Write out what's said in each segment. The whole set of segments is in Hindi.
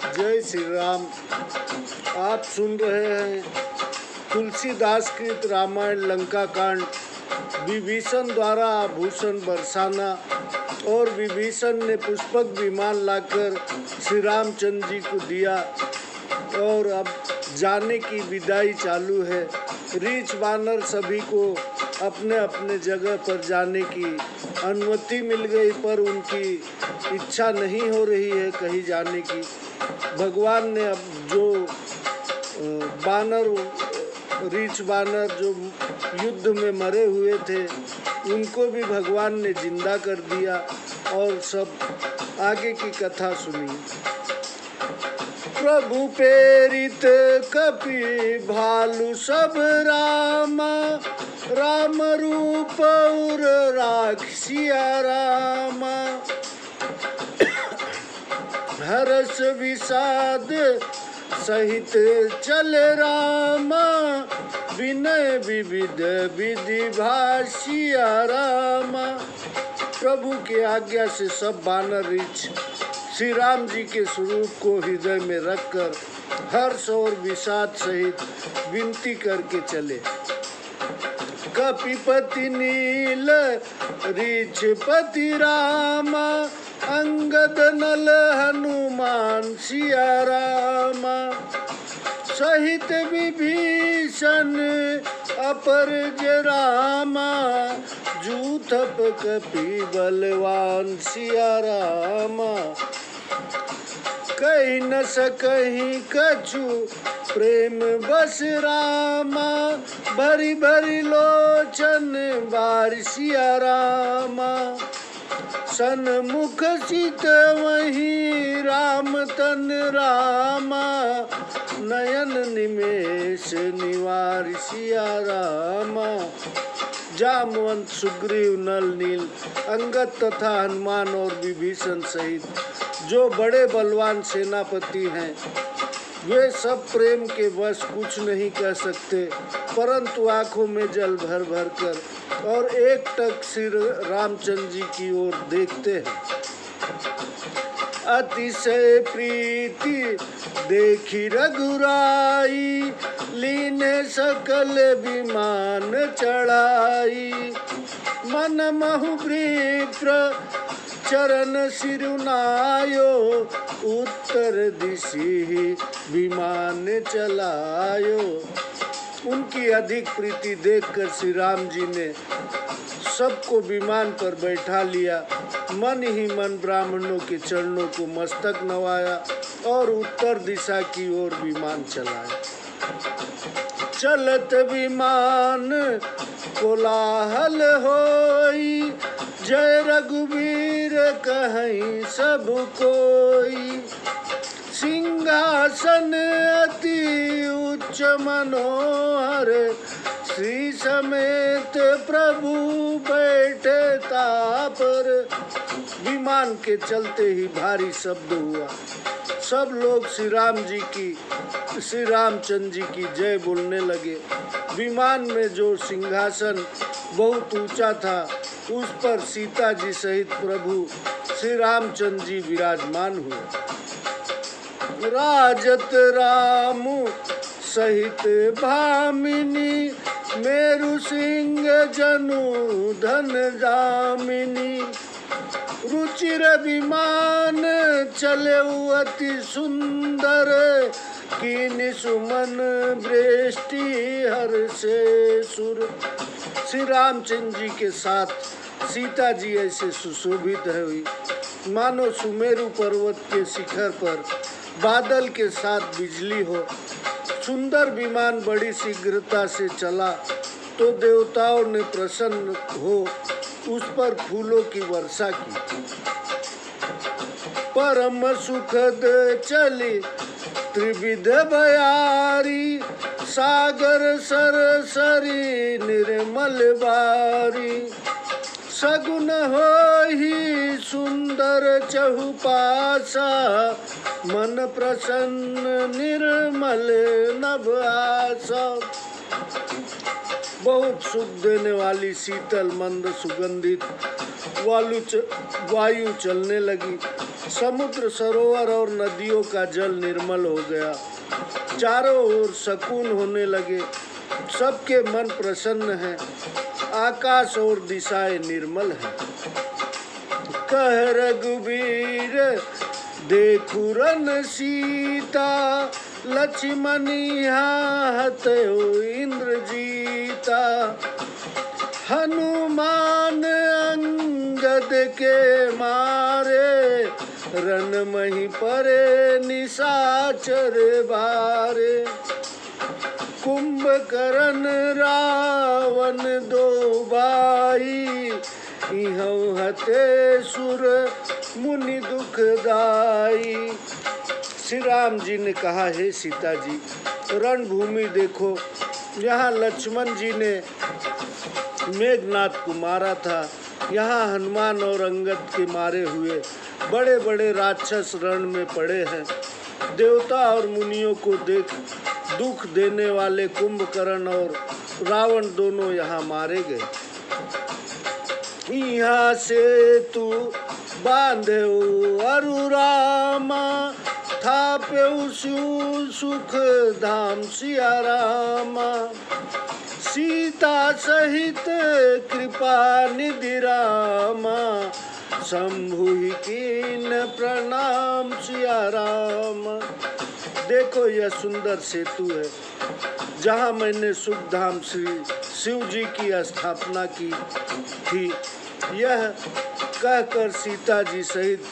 जय श्री राम। आप सुन रहे हैं तुलसीदास कृत रामायण लंका कांड। विभीषण द्वारा आभूषण बरसाना। और विभीषण ने पुष्पक विमान लाकर श्री रामचंद्र जी को दिया और अब जाने की विदाई चालू है। रीछ बानर सभी को अपने अपने जगह पर जाने की अनुमति मिल गई, पर उनकी इच्छा नहीं हो रही है कहीं जाने की। भगवान ने अब जो रीछ बानर जो युद्ध में मरे हुए थे उनको भी भगवान ने जिंदा कर दिया और सब आगे की कथा सुनी। प्रभु प्रेरित कपि भालु सब रामा, राम रूप उर राखसिया रामा। हर्ष विषाद सहित चल रामा, विनय विविध विधि भाषिया रामा। प्रभु की आज्ञा से सब बानर रीछ श्री राम जी के स्वरूप को हृदय में रखकर हर्ष और विषाद सहित विनती करके चले। कपिपति नील रीछपति रामा, अंगद नल हनुमान सिया रामा। सहित विभीषण अपरज रामा, जूथप कपि बलवान सिया रामा। कहीं न सकहीं कछु प्रेम बस रामा, भरी भरी लोचन बारिसिया रामा। सन्मुख सीत वहीं राम तन रामा, नयन निमेष निवारिसिया रामा। जामवंत सुग्रीव नल नील अंगद तथा हनुमान और विभीषण सहित जो बड़े बलवान सेनापति हैं वे सब प्रेम के वश कुछ नहीं कह सकते, परंतु आंखों में जल भर भर कर और एक टक श्री रामचंद्र जी की ओर देखते हैं। अतिशय प्रीति देखी रघुराई, लीने सकल विमान चढ़ाई। मन महु विप्र चरण सिरुनायो, उत्तर दिशि विमान चलायो। उनकी अधिक प्रीति देखकर श्री राम जी ने सबको विमान पर बैठा लिया। मन ही मन ब्राह्मणों के चरणों को मस्तक नवाया और उत्तर दिशा की ओर विमान चलाया। चलत विमान कोलाहल होई, जय रघुवीर कहीं सब कोई। सिंहासन अति उच्च मनोहर, श्री समेत प्रभु बैठे तापर। विमान के चलते ही भारी शब्द हुआ। सब लोग श्री रामचंद्र जी की जय बोलने लगे। विमान में जो सिंहासन बहुत ऊंचा था उस पर सीता जी सहित प्रभु श्री रामचंद्र जी विराजमान हुए। राजत राम सहित भामिनी, मेरु सिंह जनु धन जामिनी। रुचिर विमान चले अति सुंदर, कीनि सुमन वृष्टि हर से सुर। श्री रामचंद्र जी के साथ सीता जी ऐसे सुशोभित हुई मानो सुमेरु पर्वत के शिखर पर बादल के साथ बिजली हो। सुंदर विमान बड़ी शीघ्रता से चला तो देवताओं ने प्रसन्न हो उस पर फूलों की वर्षा की। परम सुखद चली त्रिविध बयारी, सागर सरसरी निर्मल बारी। सगुन होहि सुंदर चहुपासा, मन प्रसन्न निर्मल नभ आशा। बहुत सुख देने वाली शीतल मंद सुगंधित वायु चलने लगी। समुद्र, सरोवर और नदियों का जल निर्मल हो गया। चारों ओर सुकून होने लगे, सबके मन प्रसन्न है, आकाश और दिशाएं निर्मल है। कह रघुबीर देखु रन सीता, लक्ष्मण हतयो इंद्रजीता। हनुमान अंगद के मारे, रन मही परे निशाचर बारे। कुंभकर्ण रावण दो भाई, इहं हते सुर मुनि दुखदाई। श्री राम जी ने कहा, हे सीता जी, रणभूमि देखो, यहाँ लक्ष्मण जी ने मेघनाथ को मारा था। यहाँ हनुमान और अंगद के मारे हुए बड़े बड़े राक्षस रण में पड़े हैं। देवता और मुनियों को देख दुख देने वाले कुंभकर्ण और रावण दोनों यहाँ मारे गए। यहाँ से तू बांधे अरु रामा, थापे सुख धाम सिया रामा। सीता सहित कृपा निधि रामा, शंभु कीन प्रणाम सिया राम। देखो यह सुंदर सेतु है, जहाँ मैंने सुखधाम श्री शिव जी की स्थापना की थी। यह कहकर सीता जी सहित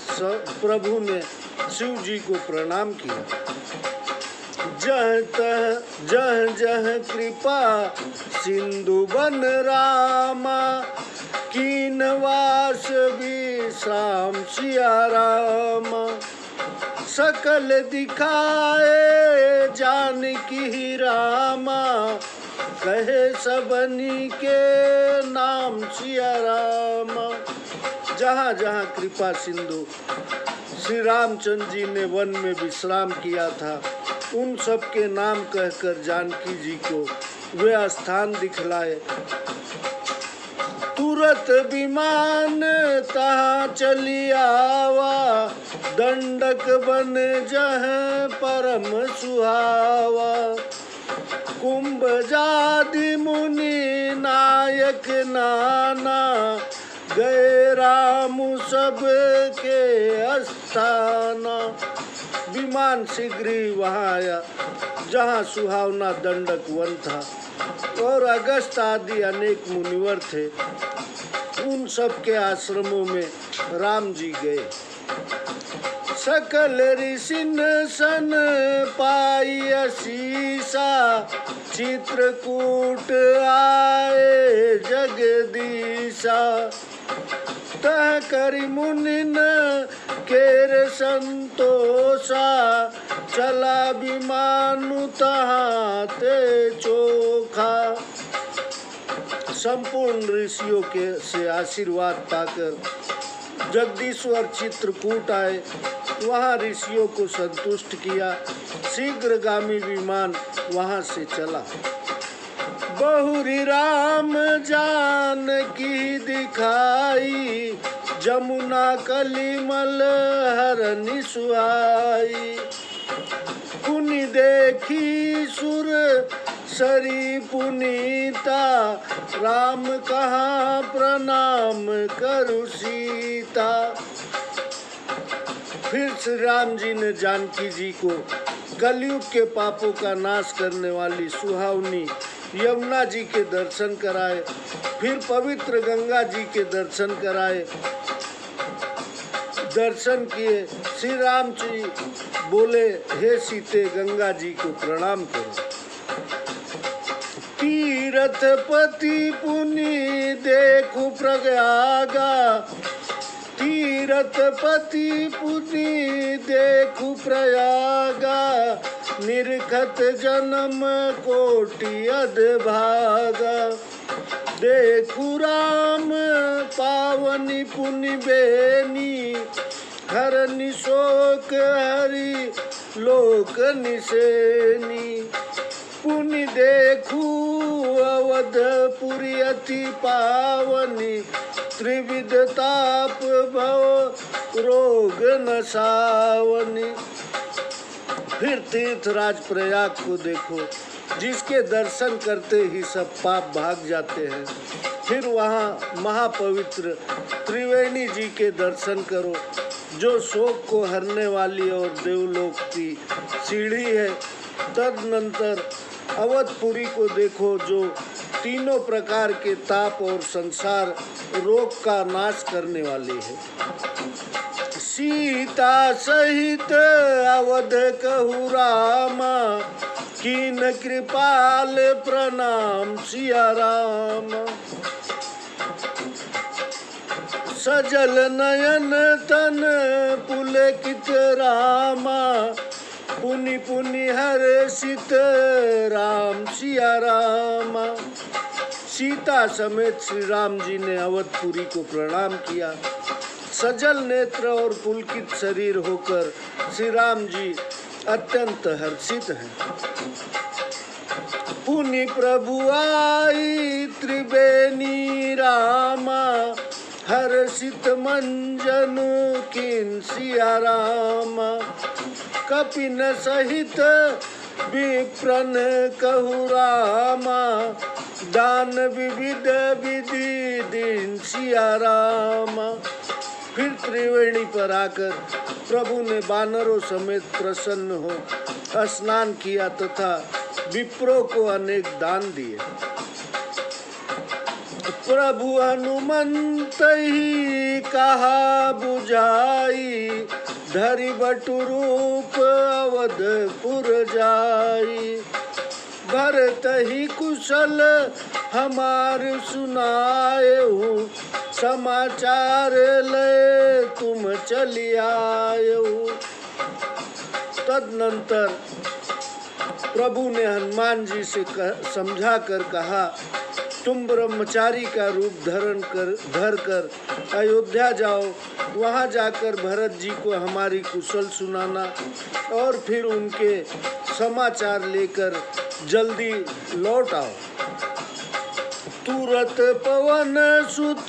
प्रभु ने शिव जी को प्रणाम किया। जह जह कृपा सिंधु बन रामा, कीन वास विश्राम सिया रामा। सकल दिखाए जानकी रामा, कहे सबनी के नाम सिया रामा। जहाँ जहाँ कृपा सिंधु श्री रामचंद्र जी ने वन में विश्राम किया था, उन सब के नाम कहकर जानकी जी को वे स्थान दिखलाए। तुरत विमान तहाँ चली आवा, दंडक बन जह परम सुहावा। कुंभ जादि मुनि नायक नाना, गए राम सब के स्थाना। विमान शीघ्र ही वहाँ आया, जहाँ सुहावना दंडक वन था और अगस्त आदि अनेक मुनिवर थे। उन सब के आश्रमों में राम जी गए। सकल ऋषिन सन पाई असीसा, चित्रकूट आए जगदीशा। तह करि मुनिन केर संतोषा, चला विमानु तहाँ ते चोखा। संपूर्ण ऋषियों के से आशीर्वाद पाकर जगदीश्वर चित्रकूट आए, वहाँ ऋषियों को संतुष्ट किया। शीघ्रगामी विमान वहाँ से चला। बहुरी राम जानकी दिखाई, जमुना कलिमल हरनि सुहाई। पुनि देखी सुर सरी पुनीता, राम कहाँ प्रणाम करु सीता। फिर श्री राम जी ने जानकी जी को कलयुग के पापों का नाश करने वाली सुहावनी यमुना जी के दर्शन कराए, फिर पवित्र गंगा जी के दर्शन कराए। दर्शन किए। श्री राम जी बोले, हे सीते, गंगा जी को प्रणाम करो। तीरथ पति पुनि देखु प्रयागा, तीरथ पति पुनि देखु प्रयागा। निरखत जन्म कोटि अधभागा, देखु राम पावनी पुनि बेनी। हरनि शोक हरि लोक निसेनी, पुनि देखू अवधपुरी अति पावनी। त्रिविध ताप भव रोग न सावनी। फिर तीर्थराज प्रयाग को देखो, जिसके दर्शन करते ही सब पाप भाग जाते हैं। फिर वहाँ महापवित्र त्रिवेणी जी के दर्शन करो, जो शोक को हरने वाली और देवलोक की सीढ़ी है। तदनंतर अवधपुरी को देखो, जो तीनों प्रकार के ताप और संसार रोग का नाश करने वाली है। सीता सहित अवध कहु रामा, कीन कृपाल प्रणाम सिया राम। सजल नयन तन पुलकित रामा, पुनि पुनि हर्षित राम सिया रामा। सीता समेत श्री राम जी ने अवधपुरी को प्रणाम किया। सजल नेत्र और पुलकित शरीर होकर श्री राम जी अत्यंत हर्षित हैं। पुनि प्रभु आई त्रिवेणी रामा, हर्षित मंजन किन सिया रामा। कपिन सहित विप्रन कहु रामा, दान विविध विधि दिन सिया रामा। फिर त्रिवेणी पर आकर प्रभु ने बानरों समेत प्रसन्न हो स्नान किया तथा विप्रों को अनेक दान दिए। प्रभु हनुमंत ही कहा बुझाई, धरि बटु रूप अवधपुर जाई। भरत ही कुशल हमार सुनाए हूँ, समाचार ले तुम चली आए हो। तदनंतर प्रभु ने हनुमान जी से समझा कर कहा, तुम ब्रह्मचारी का रूप धर कर अयोध्या जाओ। वहाँ जाकर भरत जी को हमारी कुशल सुनाना और फिर उनके समाचार लेकर जल्दी लौट आओ। तुरत पवन सुत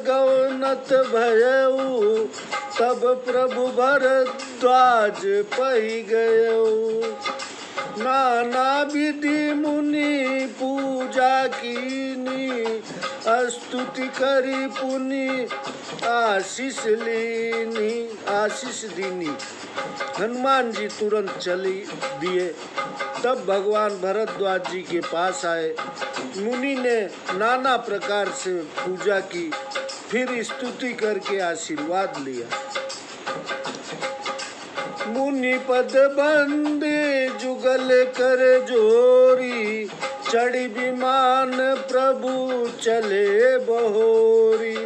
गवनत भयऊ, तब प्रभु भरद्वाज पई गयऊ। नाना विधि मुनि पूजा कीनी, स्तुति करी पुनि आशीष दीनी। हनुमान जी तुरंत चली दिए। तब भगवान भरद्वाज जी के पास आए। मुनि ने नाना प्रकार से पूजा की, फिर स्तुति करके आशीर्वाद लिया। मुनि पद बंदे जुगल कर जोरी, चढ़ी विमान प्रभु चले बहोरी।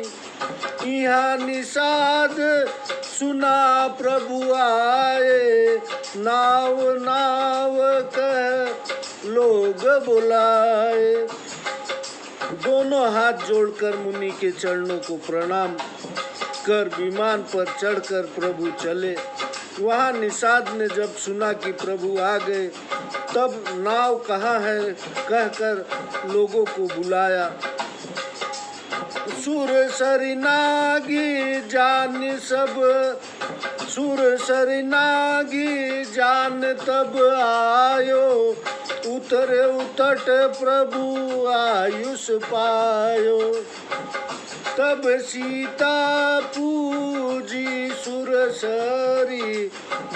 यहाँ निषाद सुना प्रभु आए, नाव नाव कह लोग बुलाए। दोनों हाथ जोड़कर मुनि के चरणों को प्रणाम कर विमान पर चढ़कर प्रभु चले। वहाँ निषाद ने जब सुना कि प्रभु आ गए, तब नाव कहाँ है कहकर लोगों को बुलाया। सुर सरनागी जान सब, सुर सरनागी जान तब आयो। उतरे उतट प्रभु आयुष पायो। तब सीता पूजी सुरसरी,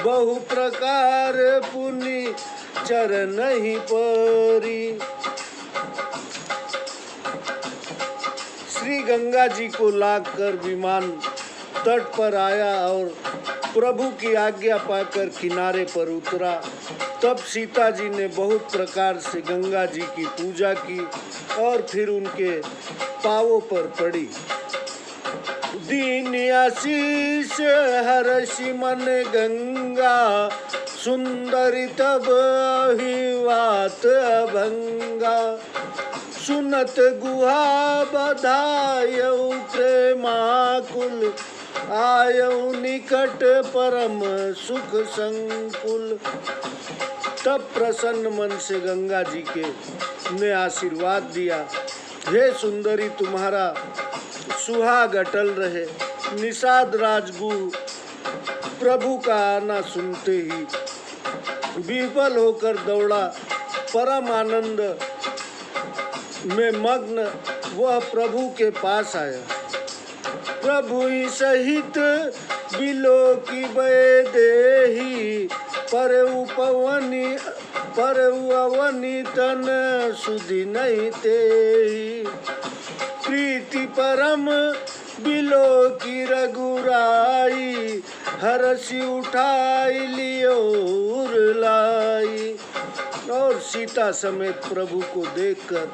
बहु प्रकार पुनि चरण ही परी। श्री गंगा जी को लाकर विमान तट पर आया और प्रभु की आज्ञा पाकर किनारे पर उतरा। तब सीता जी ने बहुत प्रकार से गंगा जी की पूजा की और फिर उनके पांवों पर पड़ी। दीन आशीष हर्षि मन गंगा, सुंदरी तब अहिवात अभंगा। सुनत गुहा बधायऊ प्रेमाकुल, आयऊ निकट परम सुख संकुल। तब प्रसन्न मन से गंगा जी के ने आशीर्वाद दिया, हे सुंदरी तुम्हारा सुहाग अटल रहे, निषाद राजगुरु प्रभु का आना सुनते ही विह्वल होकर दौड़ा। परम आनंद में मग्न वह प्रभु के पास आया। प्रभु ही सहित बिलो की देही पर अवनी तन सुधि नहीं ते। प्रीति परम बिलो की रघुराई हरसी उठाई लियो लाई। और सीता समेत प्रभु को देखकर,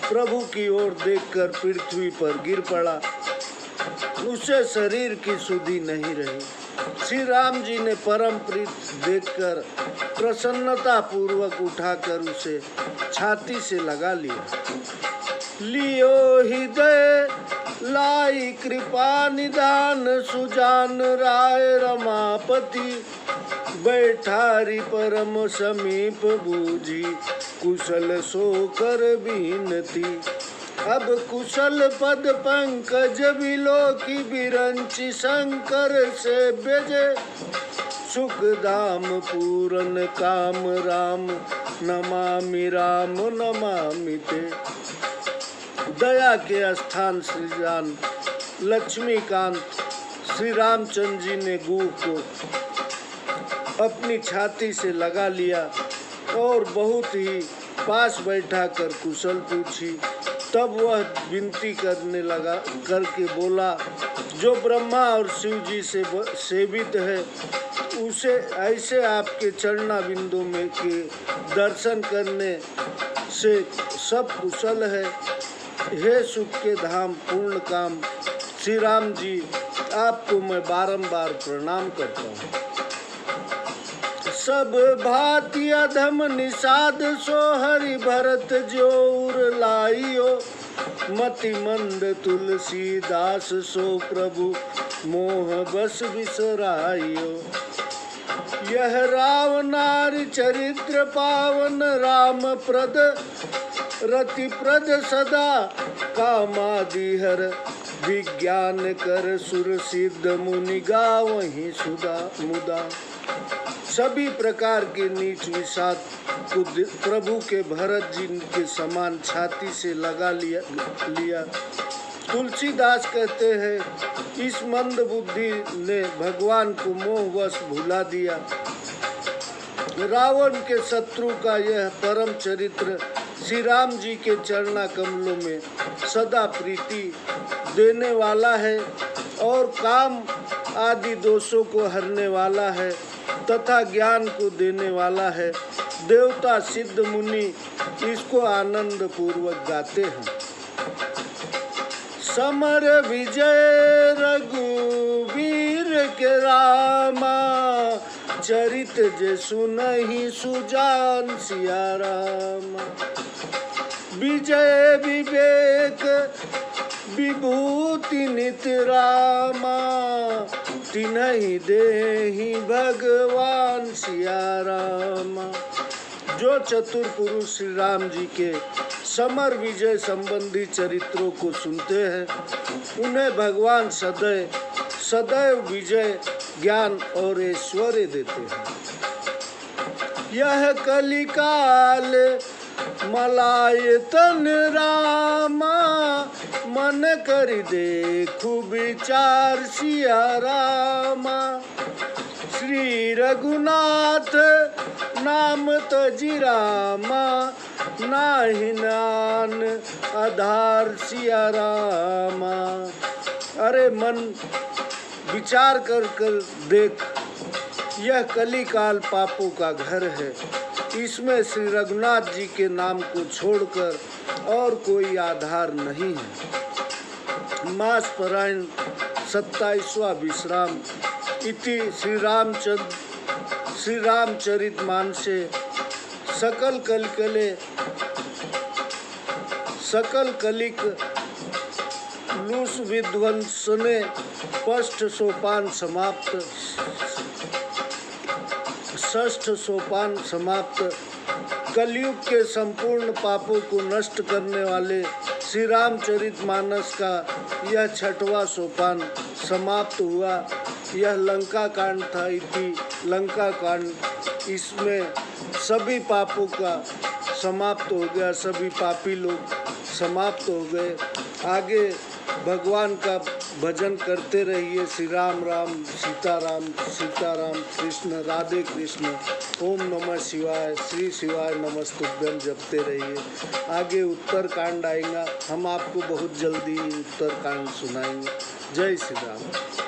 प्रभु की ओर देखकर पृथ्वी पर गिर पड़ा। उसे शरीर की सुधि नहीं रही। श्री राम जी ने परम प्रीत देखकर प्रसन्नता पूर्वक उठाकर उसे छाती से लगा लिया। लियो हृदय लाई कृपा निदान सुजान राय रमापति। बैठारी परम समीप बूझी कुशल सोकर बीनती। अब कुशल पद पंकज बिलो की बिरंची शंकर से बेजे। सुख धाम पूरन काम राम नमामि ते। दया के स्थान श्रीजान लक्ष्मीकांत श्री रामचंद्र जी ने गुह को अपनी छाती से लगा लिया और बहुत ही पास बैठा कर कुशल पूछी। तब वह विनती करने लगा करके बोला, जो ब्रह्मा और शिव जी से सेवित है उसे ऐसे आपके चरणा बिंदु में के दर्शन करने से सब कुशल है। हे सुख के धाम पूर्ण काम श्री राम जी, आपको मैं बारंबार प्रणाम करता हूँ। सब भांति अधम निषाद सो हरि भरत जोर लाइयो। मति मंद तुलसीदास सो प्रभु मोह बस बिसराइयो। यह रावनारी चरित्र पावन राम प्रद रति प्रद सदा कामादिहर। विज्ञान कर सुर सिद्ध मुनि गावहीं सुधा मुदा। सभी प्रकार के नीच विषाद को प्रभु के भरत जी के समान छाती से लगा लिया। तुलसीदास कहते हैं, इस मंद बुद्धि ने भगवान को मोहवश भुला दिया। रावण के शत्रु का यह परम चरित्र श्री राम जी के चरणा कमलों में सदा प्रीति देने वाला है और काम आदि दोषों को हरने वाला है तथा ज्ञान को देने वाला है। देवता सिद्ध मुनि इसको आनंद पूर्वक गाते हैं। समर विजय रघुवीर के रामा। चरित जे सुनहि सुजान सिया राम। विजय विवेक विभूति नित रामा। तिन्हि देहि भगवान सिया रामा। जो चतुर पुरुष श्री राम जी के समर विजय संबंधी चरित्रों को सुनते हैं उन्हें भगवान सदैव विजय ज्ञान और ऐश्वर्य देते हैं। यह कलिकाल मलायतन रामा। मन कर देखु विचार सिया रामा। श्री रघुनाथ नाम तजि रामा। नाहि नान आधार सिया रामा। अरे मन विचार कर कर देख, यह कलिकाल पापों का घर है। इसमें श्री रघुनाथ जी के नाम को छोड़कर और कोई आधार नहीं है। मास परायण 27वां विश्राम इति श्री रामचरित मानसे। सकल कलिक लूस विध्वंसने षष्ठ सोपान समाप्त। कलयुग के संपूर्ण पापों को नष्ट करने वाले श्री रामचरित मानस का यह 6वां सोपान समाप्त हुआ। यह लंका कांड था, इति लंका कांड। इसमें सभी पापों का समाप्त हो गया, सभी पापी लोग समाप्त हो गए। आगे भगवान का भजन करते रहिए। श्री राम राम सीताराम, सीताराम कृष्ण राधे कृष्ण। ओम नमः शिवाय, श्री शिवाय नमस्तुभ्यम जपते रहिए। आगे उत्तर कांड आएगा, हम आपको बहुत जल्दी उत्तर कांड सुनाएंगे। जय श्री राम।